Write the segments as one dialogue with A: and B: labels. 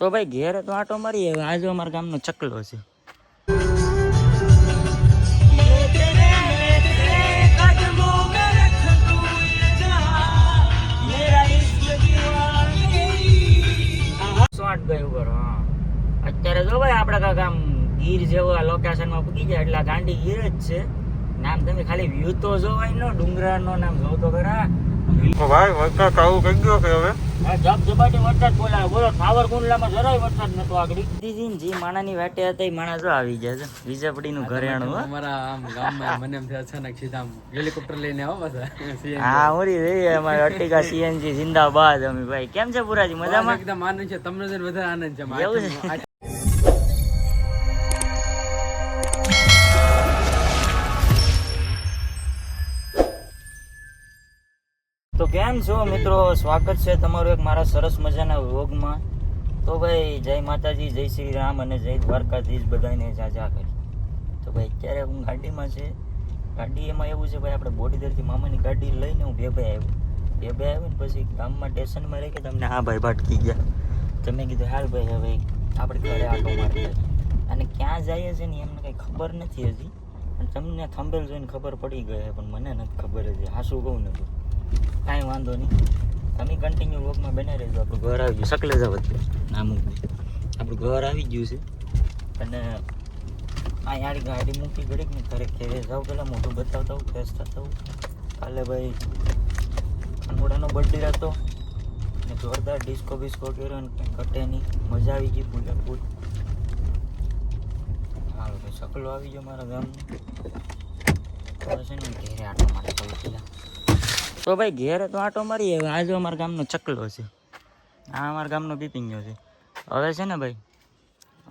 A: તો ભાઈ ઘેરે તો આટો મારીએ. આજે અમારા ગામનો ચકલો છે. અત્યારે જો ભાઈ આપડા ગામ ગીર જેવા લોકેશન માં પૂકી જાય એટલે ગાંડી ગીર જ છે. નામ તમે ખાલી વ્યૂ તો જોવાય નો ડુંગરા નો નામ જોવ તો ખરા.
B: ભાઈ વરસાદ આવું કઈ ગયો કે હવે
A: જબજબાટી વરસાદ બોલાવે. બોલો સાવરકુંડલામાં જરાય વરસાદ નતો આગળ. જે માણાની વાટે હતા એ માણા જો આવી ગયા છે. વિજાપડી નું ઘરેણું
C: અમારા આમ ગામમાં મને એમ થયું અચાનક સીધા આમ હેલિકોપ્ટર લઈને આવો પાછા.
A: હા ઓરી રહી અમારી અર્ટિગા સીએનજી જિંદાબાદ. અમે ભાઈ કેમ છે પુરાજી મજામાં?
C: એકદમ આનંદ છે. તમને જોઈને વધારે આનંદ છે.
A: એવું છે? તો કેમ છો મિત્રો, સ્વાગત છે તમારું એક મારા સરસ મજાના વ્લોગમાં. તો ભાઈ જય માતાજી, જય શ્રી રામ અને જય દ્વારકાધીશ બધાને જાજા કરી. તો ભાઈ અત્યારે હું ગાડીમાં છે. ગાડી એમાં એવું છે ભાઈ આપણે બોડીદરથી મામાની ગાડી લઈને હું બે ભાઈ આવ્યો ને પછી ગામમાં સ્ટેશનમાં રહી કે તમને હા ભાઈ ભટકી ગયા. તમે કીધું હાલ ભાઈ હવે આપણે ઘરે આટો મારી અને ક્યાં જઈએ છે ને એમને કંઈ ખબર નથી હજી. અને તમને થંબેલ જોઈને ખબર પડી ગઈ પણ મને નથી ખબર હજી. હા શું કહું નથી કાંઈ વાંધો નહીં, તમે કન્ટિન્યુ વોકમાં બનાવી રહેજો. આપણું ઘર આવી ગયું શકલે જાવ નામ આપણું ઘર આવી ગયું છે. અને આ યાર ગાડી મૂકી ઘડીક ને ઘરે ઘેરે જાઉં પહેલાં મોઢું બતાવતા હોઉં ફ્રેશ થતા હોઉં. કાલે ભાઈ ખંડોળાનો બર્થડે હતો ને જોરદાર ડિસ્કો બિસ્કો કર્યો ને કંઈ ઘટે નહીં, મજા આવી ગઈ ફૂલે ફૂલ. હાલો ભાઈ શકલો આવી ગયો મારા ગામનો. છે ને ઘેરે આટો મારે કહું પેલા. તો ભાઈ ઘેરે તો આટો મારીએ. આજે અમારા ગામનો ચકલો છે. આ અમારા ગામનો બીપિંગો છે. હવે છે ને ભાઈ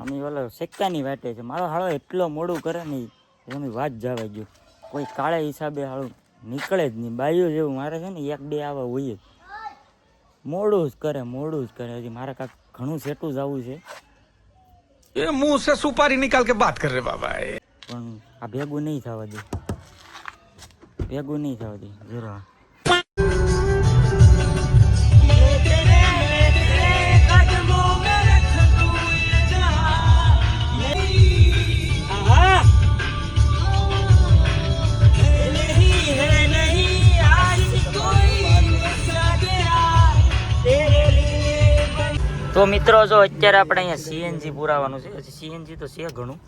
A: અમે ઓલો સિક્કાની વાટે છે. મારો હાળો એટલો મોડું કરે નહીં એની વાત જવા ગયો. કોઈ કાળે હિસાબે હાળું નીકળે જ નહીં. બાયું જેવું મારે છે ને એક બે આવા હોય જ. મોડું જ કરે. હજી મારે કાંઈક ઘણું સેટું જવું છે.
B: એ મુંહ से सुपारी निकाल के बात कर रहे बाबा.
A: પણ આ ભેગું નહીં થવા દે. જરા તો મિત્રો જો અત્યારે આપણે અહીંયા સીએનજી પુરાવાનું છે. સીએનજી તો છે ઘણું,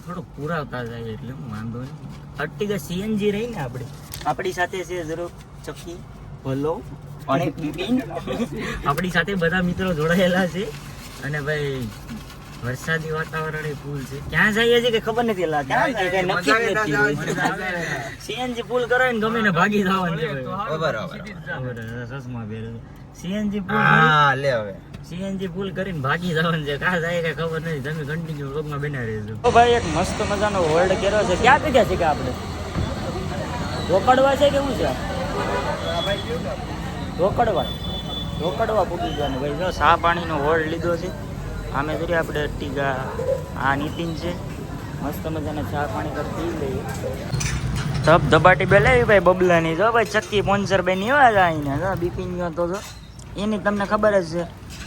A: થોડુંક પુરાવતા જાય એટલે વાંધો નહીં. અર્ટિગા સીએનજી રહી ને આપણી સાથે છે જરૂર ચક્કી ભલો અને બિપિન. આપણી સાથે બધા મિત્રો જોડાયેલા છે. અને ભાઈ વરસાદી વાતાવરણ એ ફૂલ છે. ક્યાં જઈએ છીએ કે ખબર નથી. સીએનજી ફૂલ કરો ને ગમે ને ભાગી જવાનું છે. ચશ્મા પહેરે સીએનજી ફૂલ કરીને ભાગી જવાનું છે. કાં જાય કે ખબર નથી. તમે કન્ટિન્યુ વ્લોગમાં બનાવી રહેજો. તો ભાઈ એક મસ્ત મજાનો હોલ્ડ કર્યો છે. ક્યાં પીધા છે કે આપણે રોકડવા છે કેવું છે? રોકડવા પૂકી જવાનું ભાઈ. જો સા પાણીનો હોલ્ડ લીધો છે. આમે જોઈએ આપણે ટીગા આ નીતિન છે. મસ્ત મજાના ચા પાણી પી લઈએ. ધબ ધબાટી બે લેવી ભાઈ બબલાની. જો ભાઈ ચક્કી પોન્સર બે ની એવા આવીને જો બીપીન ગયો તો એની તમને ખબર જ છે.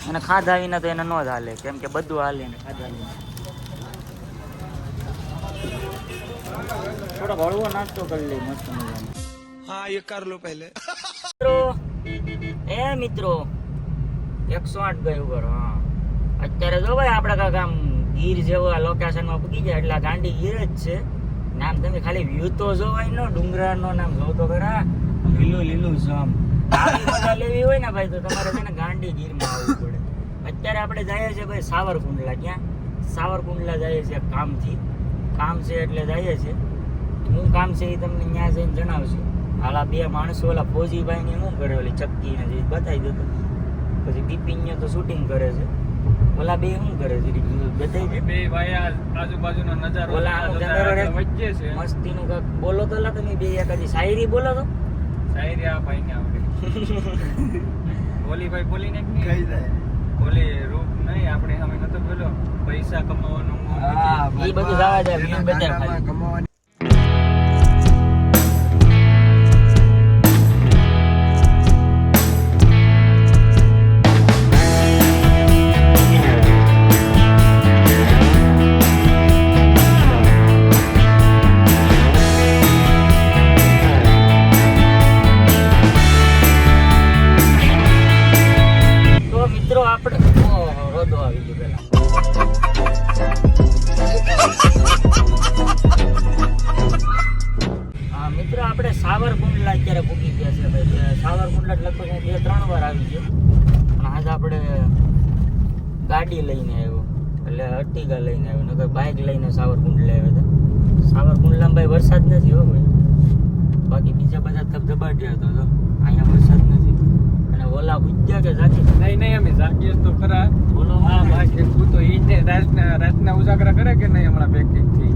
A: અને ખાધા વિના તો એને ન જ હાલે, કેમ કે બધું હાલે ને ખાધા વિના. થોડો હળવો નાસ્તો કરી લઈ મસ્ત મજાનો.
B: हाँ ये कर लो पहले.
A: મિત્રો 108 ગયું ઉપર. હા અત્યારે જો ભાઈ આપડા ગામ ગીર જેવા લોકેશનમાં પૂકી જાય એટલે ગાંડી ગીર જ છે. નામ તમે ખાલી વ્યૂ તો જોવાય નો ડુંગરા નો નામ જોવ તો ખરા. લીલું આમ મજા લેવી હોય ને ભાઈ તો તમારે છે ને ગાંડી ગીરમાં આવવું પડે. અત્યારે આપણે જઈએ છીએ ભાઈ સાવરકુંડલા. ક્યાં સાવરકુંડલા જઈએ છીએ કામ છે એટલે જઈએ છીએ. શું કામ છે એ તમને ત્યાં જઈને જણાવશું. હાલા બે માણસો ઓલા ફોજીભાઈ ને શું કરે ઓલી ચક્કી ને જે બતાવી દેતો. પછી બિપિન તો શૂટિંગ કરે છે. ઓલા બે શું કરે છે બતાવી
C: બે ભાઈ આજુબાજુનો નજારો
A: ઓલા
C: વચ્ચે છે.
A: મસ્તીનું કાંક બોલો તો લા તમે બે એકાદી શાયરી બોલો તો.
C: શાયરી આ ભાઈ ને આવડે. બોલી ભાઈ બોલી ને કઈ જાય બોલી રૂપ નહીં આપણે સામે નતો બોલો પૈસા કમાવાનો
A: એ બધું જવા દે. બતાવ વિડીયો પેલા. હા મિત્રો, આપણે સાવરકુંડલા અત્યારે પૂકી ગયા છે ભાઈ. સાવરકુંડલા લગભગ 2-3 વાર આવી ગયો. પણ આજે આપણે ગાડી લઈને આવ્યો, એટલે અર્ટિગા લઈને આવ્યો, નકર બાઇક લઈને સાવરકુંડલા આવ્યા હતા. સાવરકુંડલામાં ભાઈ વરસાદ નથી હો ભાઈ, બાકી બીજા બધા ધબધબાટ્યા હતો તો અહીંયા વરસાદ નથી. અને ઓલા ઉજ્યા કે જાગી?
C: નહીં અમે જાગીએ તો ખરા.
A: બોલો
C: હા બાકી તું તો ઈ જ ને રાતના ઉજાગરા કરે કે નહીં હમણાં પ્રેક્ટિસ થી?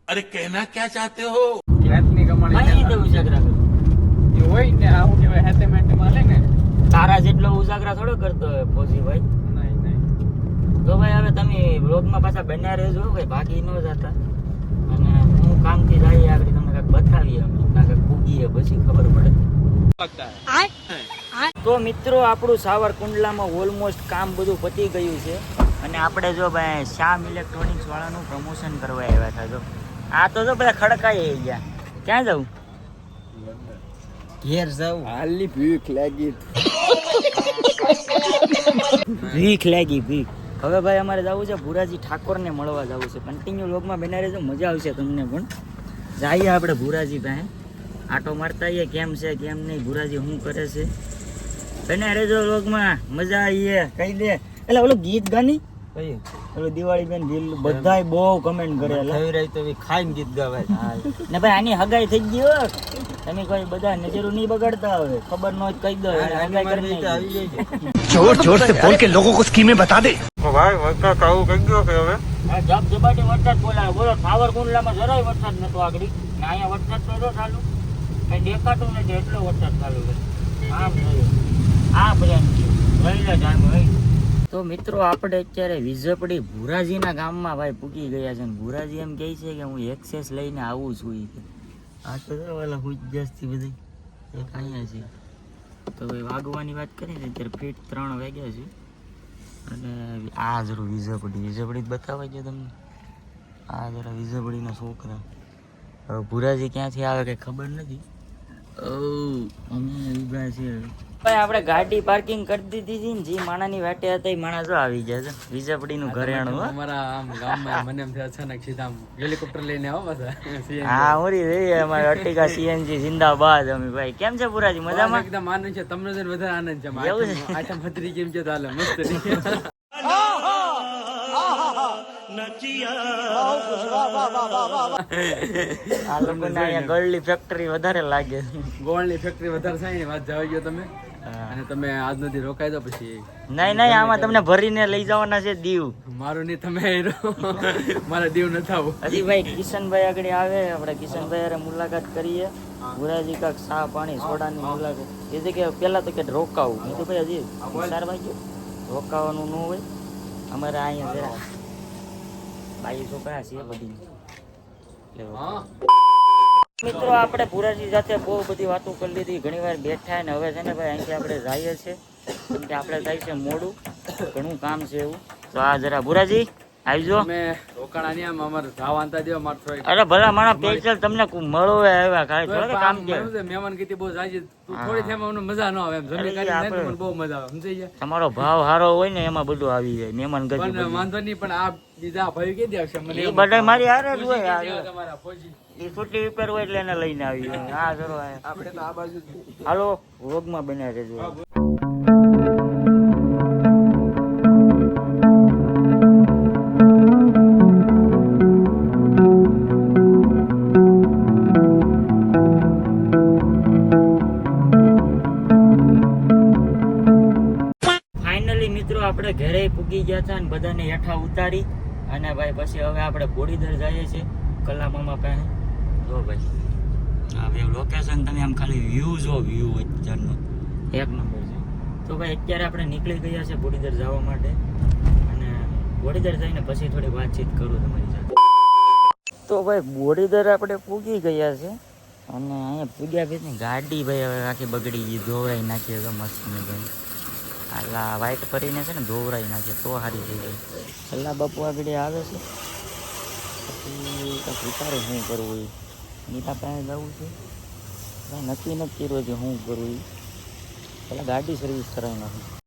B: अरे कहना क्या चाहते हो?
C: રાતની
A: કઈ રીતે
C: કમાણી
A: ઉજાગરા કરું?
C: એ હોય ને આવું કહેવાય હાથે માટે માલે ને.
A: તારા જેટલો ઉજાગરા થોડો કરતો હોય ફોજીભાઈ.
C: નહીં
A: તો ભાઈ હવે તમે બ્લોગમાં પાછા બન્યા રહેજો ભાઈ, ભાગી ન જતા. અને હું કામથી જઈએ આગળ તમને કાંઈક બતાવીએ અમે, કાંઈક પૂગીએ પછી ખબર પડે. તો મિત્રો, આપણું સાવરકુંડલામાં ઓલમોસ્ટ કામ બધું પતી ગયું છે. અને આપણે જો ભાઈ શ્યામ ઇલેક્ટ્રોનિક્સ વાળાનું પ્રમોશન કરવા આવ્યા હતા. જો આ તો જો બધા ખડકાઈ ગયા. ક્યાં જવું? ઘેર જવું.
C: હાલી ભૂખ લાગી.
A: ભીખ લાગી ભીખ. હવે ભાઈ અમારે જવું છે ભુરાજી ઠાકોરને મળવા જવું છે. કન્ટિન્યુ લોગમાં બના રહેજો, મજા આવશે તમને પણ. જઈએ આપણે ભુરાજી પાસે, આટો મારતા આવીએ કેમ છે કેમ નહીં, ભુરાજી શું કરે છે. બના રહેજો લોગમાં, મજા આવીએ. કહી દે એટલે ઓલું ગીત ગાની ઓલું દિવાળી બેન દિલ બધાય બહુ કમેન્ટ કરે ખાઈને ગીત ગાવાય. ને ભાઈ આની હગાઈ થઈ ગઈ હો. તમે કોઈ બધા નજરો નહીં બગાડતા, હવે ખબર ન હોય કહી દો. હગાઈ કરીને
B: जोर जोर से बोल के लोगों को स्कीमें बता दे.
C: ભાઈ વરસાદ આવું કહી ગયો કે હવે
A: જબ જબાટી વરસાદ બોલાવે. બોલો સાવરકુંડલામાં જરાય વરસાદ નતો આગળ, ને અહીંયા વરસાદ તો જો ચાલુ કઈ દેખાતું નથી, એટલો વરસાદ ચાલુ છે. આમ જોયું આ પ્રેમ વહેલા ટાઈમ હોય. તો મિત્રો, આપણે અત્યારે વિઝપડી ભુરાજીના ગામમાં ભાઈ પૂકી ગયા છે. ને ભુરાજી એમ કહે છે કે હું એક્સેસ લઈને આવું છું. ઈ કે આ તો ઓલા હુજ્જસથી બધી એક અહીંયા છે. તો ભાઈ વાગવાની વાત કરીએ ને ત્યારે ફીટ 3 વાગ્યા છે. અને આ જરૂર વિઝપડી જ બતાવાય છે તમને. આ જરા વિઝપડીના છોકરા. હવે ભુરાજી ક્યાંથી આવે કઈ ખબર નથી. અમે ઊભા છે ભાઈ. આપણે ગાડી પાર્કિંગ કરી દીધી હતી ને, જે માણાની વાટે હતા એ માણા જો આવી ગયા છે. વિઝપડીનું ઘરેણું.
C: અમારા આમ ગામમાં મને એમ થયું અચાનક સીધા આમ હેલિકોપ્ટર લઈને આવો બધા.
A: હા ઓરી રહી અમારે અર્ટિગા સીએનજી જિંદાબાદ. અમે ભાઈ કેમ છે પુરાજી? મજામાં?
C: એકદમ આનંદ છે. તમને જોઈને વધારે આનંદ છે.
A: એવું છે?
C: આટમ ફતરી કેમ છે ચાલે મસ્ત રીતે.
A: આ લોકોને અહીંયા ગળલી ફેક્ટરી વધારે લાગે.
C: ગોળની ફેક્ટરી વધારે થાય ને વાત જવા ગયો તમે. અને તમે આજ નથી રોકાઈ દો પછી.
A: નહીં આમાં તમને ભરીને લઈ જવાના છે દીવ.
C: મારું નહીં તમે મારા દીવ ન થાવું.
A: હજી ભાઈ કિશનભાઈ આગળ આવે, આપણે કિશનભાઈ હારે મુલાકાત કરીએ. ભુરાજી કાક ચા પાણી સોડાની મુલાકાત. એ જગ્યાએ પેલા તો કે રોકાવું. મેં તો ભાઈ હજી 4 વાગ્યો રોકાવાનું ન હોય અમારે અહીંયા જરા બાઈ છોકરા છે બધી. મિત્રો, આપણે ભુરાજી સાથે બહુ બધી વાતો કરી લીધી, ઘણી વાર બેઠા ને હવે છે ને ભાઈ અહીંથી આપણે જઈએ છીએ. કેમ કે આપણે થાય છે મોડું, ઘણું કામ છે એવું. તો આ જરા ભુરાજી આવજો.
C: અમે રોકાણા નહીં, આમ અમારે ધાવ આંતા દેવા માર થોડી.
A: અરે ભલા મારા પેચલ તમને મળો આવ્યા ખાલી થોડા કામ છે.
C: મહેમાન કીધી બહુ જાજી થોડી થેમાં અમને મજા ન આવે એમ. જમી કરીને મને બહુ મજા આવે સમજી ગયા.
A: તમારો ભાવ સારો હોય ને એમાં બધું આવી જાય. મહેમાન ગતિ
C: પણ વાંધો નહીં, પણ આ બીજા ભાઈ કીધી આવશે મને.
A: એ બધા મારી હારે જ હોય.
C: તમારા ફોજી
A: એ છૂટી ઉપર હોય એટલે એને લઈને આવી જાય. હા ચલો
C: આપણે તો આ બાજુ
A: હાલો રોગમાં બન્યા રહેજો. ફાઇનલી મિત્રો, આપણે ઘરે પૂગી ગયા હતા અને બધાને હેઠા ઉતારી અને ભાઈ પછી હવે આપણે બોડીદર જઈએ છીએ કલા મામા પાસે. જો ભાઈ આ લોકેશન તમે આમ ખાલી વ્યૂ જો, વ્યૂ અત્યારનો એક નંબર છે. તો ભાઈ અત્યારે આપણે નીકળી ગયા છે બોડીદર જવા માટે. અને બોડીદર જઈને પછી થોડી વાતચીત કરું તમારી સાથે. તો ભાઈ બોડીદર આપણે પૂગી ગયા છે. અને અહીંયા પૂગ્યા પછી ગાડી ભાઈ હવે આખી બગડી ગઈ, ધોવરાઈ નાખી તો મસ્ત મજાની. આલા વાઇટ કરીને છે ને ધોવરાઈ નાખે તો સારી થઈ જાય. છેલ્લા બાપુ આગળ આવે છે પછી કંઈક વિચારે શું કરવું. એ નીતા પાસે જવું છે, નક્કી નથી કર્યું છે શું કરવું. એ પહેલાં ગાડી સર્વિસ કરાવી નાખું.